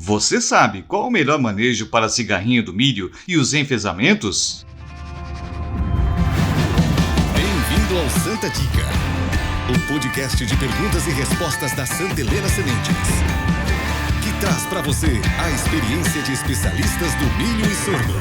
Você sabe qual o melhor manejo para a cigarrinha do milho e os enfesamentos? Bem-vindo ao Santa Dica, o podcast de perguntas e respostas da Santa Helena Sementes, que traz para você a experiência de especialistas do milho e sorgo.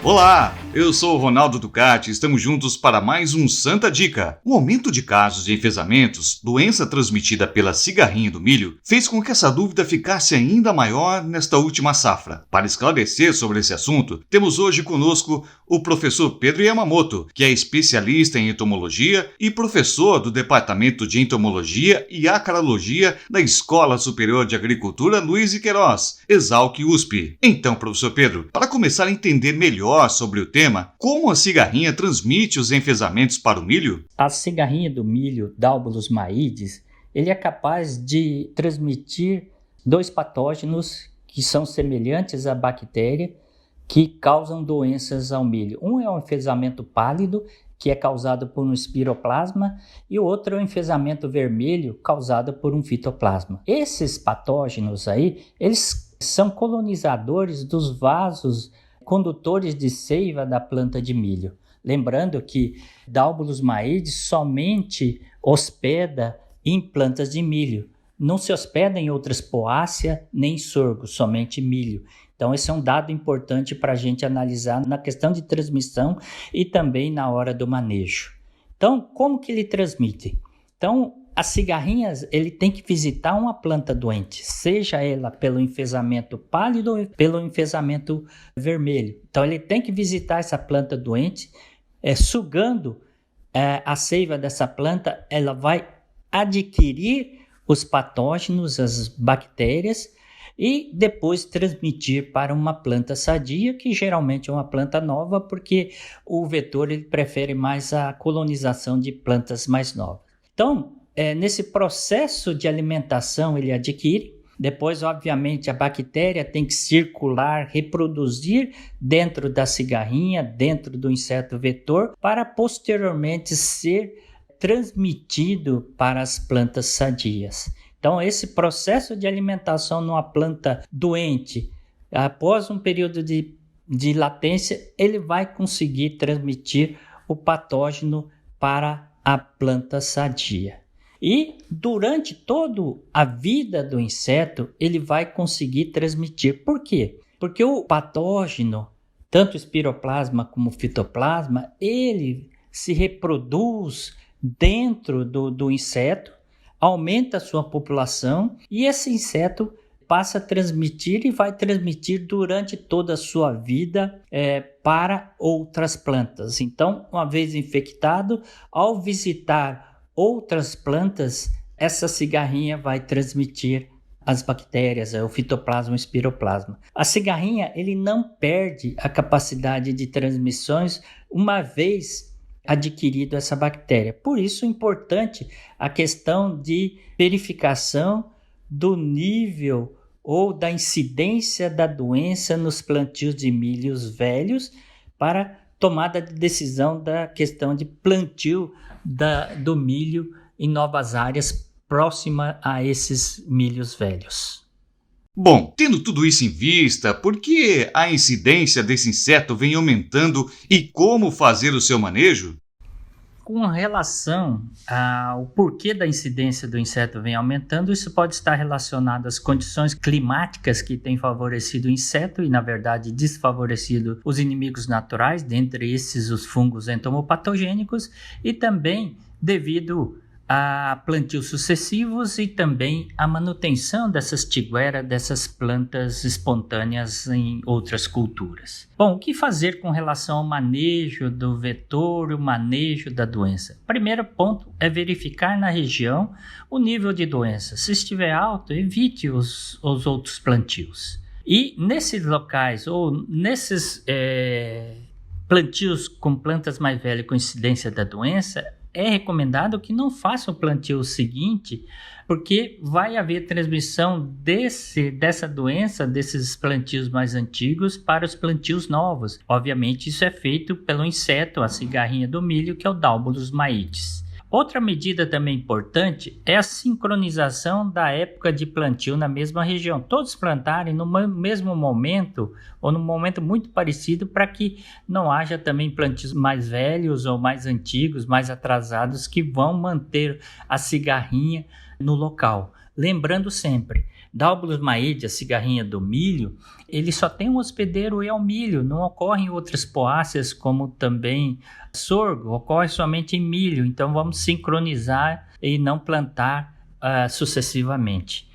Olá, eu sou o Ronaldo Ducati e estamos juntos para mais um Santa Dica. O aumento de casos de enfesamentos, doença transmitida pela cigarrinha do milho, fez com que essa dúvida ficasse ainda maior nesta última safra. Para esclarecer sobre esse assunto, temos hoje conosco o professor Pedro Yamamoto, que é especialista em entomologia e professor do Departamento de Entomologia e Acarologia da Escola Superior de Agricultura Luiz de Queiroz, Exalc-USP. Então, professor Pedro, para começar a entender melhor sobre o tema, como a cigarrinha transmite os enfesamentos para o milho? A cigarrinha do milho, Dalbolus maides, ele é capaz de transmitir dois patógenos que são semelhantes à bactéria que causam doenças ao milho. Um é o enfesamento pálido, que é causado por um espiroplasma, e o outro é o enfesamento vermelho, causado por um fitoplasma. Esses patógenos aí, eles são colonizadores dos vasos condutores de seiva da planta de milho. Lembrando que Dalbolus maides somente hospeda em plantas de milho. Não se hospeda em outras poácea nem sorgo, somente milho. Então esse é um dado importante para a gente analisar na questão de transmissão e também na hora do manejo. Então, como que ele transmite? Então, as cigarrinhas, ele tem que visitar uma planta doente, seja ela pelo enfesamento pálido ou pelo enfesamento vermelho. Então, ele tem que visitar essa planta doente, sugando a seiva dessa planta, ela vai adquirir os patógenos, as bactérias, e depois transmitir para uma planta sadia, que geralmente é uma planta nova, porque o vetor ele prefere mais a colonização de plantas mais novas. Então, nesse processo de alimentação ele adquire, depois obviamente a bactéria tem que circular, reproduzir dentro da cigarrinha, dentro do inseto vetor, para posteriormente ser transmitido para as plantas sadias. Então esse processo de alimentação numa planta doente, após um período de latência, ele vai conseguir transmitir o patógeno para a planta sadia. E durante toda a vida do inseto, ele vai conseguir transmitir. Por quê? Porque o patógeno, tanto o espiroplasma como o fitoplasma, ele se reproduz dentro do inseto, aumenta a sua população e esse inseto passa a transmitir e vai transmitir durante toda a sua vida para outras plantas. Então, uma vez infectado, ao visitar outras plantas, essa cigarrinha vai transmitir as bactérias, o fitoplasma, o espiroplasma. A cigarrinha, ele não perde a capacidade de transmissões uma vez adquirido essa bactéria. Por isso é importante a questão de verificação do nível ou da incidência da doença nos plantios de milhos velhos para tomada de decisão da questão de plantio do milho em novas áreas próximas a esses milhos velhos. Bom, tendo tudo isso em vista, por que a incidência desse inseto vem aumentando e como fazer o seu manejo? Com relação ao porquê da incidência do inseto vem aumentando, isso pode estar relacionado às condições climáticas que têm favorecido o inseto e, na verdade, desfavorecido os inimigos naturais, dentre esses os fungos entomopatogênicos, e também devido a plantios sucessivos e também a manutenção dessas tigueras, dessas plantas espontâneas em outras culturas. Bom, o que fazer com relação ao manejo do vetor e o manejo da doença? Primeiro ponto é verificar na região o nível de doença. Se estiver alto, evite os outros plantios. E nesses locais ou nesses plantios com plantas mais velhas com incidência da doença, é recomendado que não faça o plantio seguinte, porque vai haver transmissão dessa doença, desses plantios mais antigos, para os plantios novos. Obviamente, isso é feito pelo inseto, a cigarrinha do milho, que é o Dalbolus maides. Outra medida também importante é a sincronização da época de plantio na mesma região. Todos plantarem no mesmo momento ou num momento muito parecido para que não haja também plantios mais velhos ou mais antigos, mais atrasados que vão manter a cigarrinha no local. Lembrando sempre, Dalbolus maedi, a cigarrinha do milho, ele só tem um hospedeiro e é o milho, não ocorre em outras poáceas como também sorgo, ocorre somente em milho, então vamos sincronizar e não plantar sucessivamente.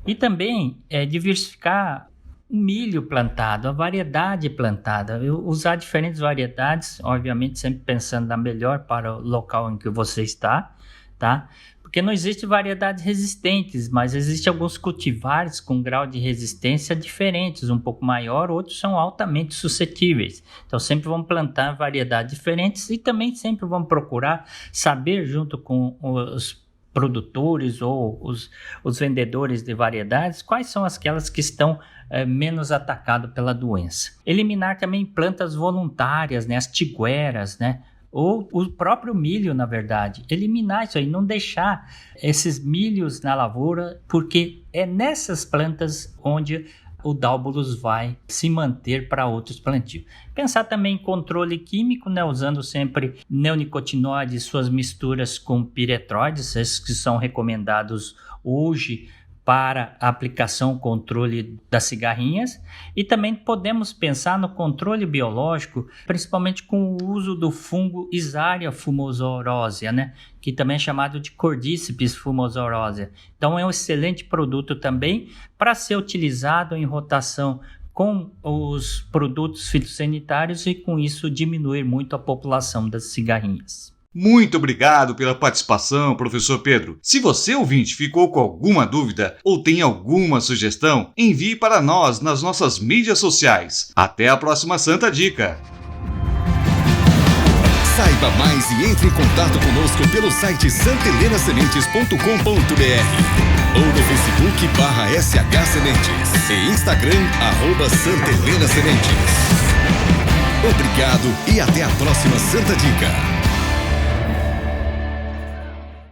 E também diversificar o milho plantado, a variedade plantada, usar diferentes variedades, obviamente sempre pensando na melhor para o local em que você está, tá? Porque não existe variedades resistentes, mas existem alguns cultivares com grau de resistência diferentes, um pouco maior, outros são altamente suscetíveis. Então sempre vamos plantar variedades diferentes e também sempre vamos procurar saber junto com os produtores ou os vendedores de variedades quais são aquelas que estão menos atacadas pela doença. Eliminar também plantas voluntárias, né, as tigueras, né? Ou o próprio milho, na verdade, eliminar isso aí, não deixar esses milhos na lavoura, porque é nessas plantas onde o Dalbolus vai se manter para outros plantios. Pensar também em controle químico, né, usando sempre neonicotinoides, suas misturas com piretroides, esses que são recomendados hoje para a aplicação controle das cigarrinhas, e também podemos pensar no controle biológico, principalmente com o uso do fungo Isaria fumosorosea, né? Que também é chamado de Cordyceps fumosorosea. Então é um excelente produto também para ser utilizado em rotação com os produtos fitossanitários e com isso diminuir muito a população das cigarrinhas. Muito obrigado pela participação, professor Pedro. Se você, ouvinte, ficou com alguma dúvida ou tem alguma sugestão, envie para nós nas nossas mídias sociais. Até a próxima Santa Dica! Saiba mais e entre em contato conosco pelo site santelenasementes.com.br ou no Facebook/SH Sementes e Instagram @Santa Helena Sementes. Obrigado e até a próxima Santa Dica.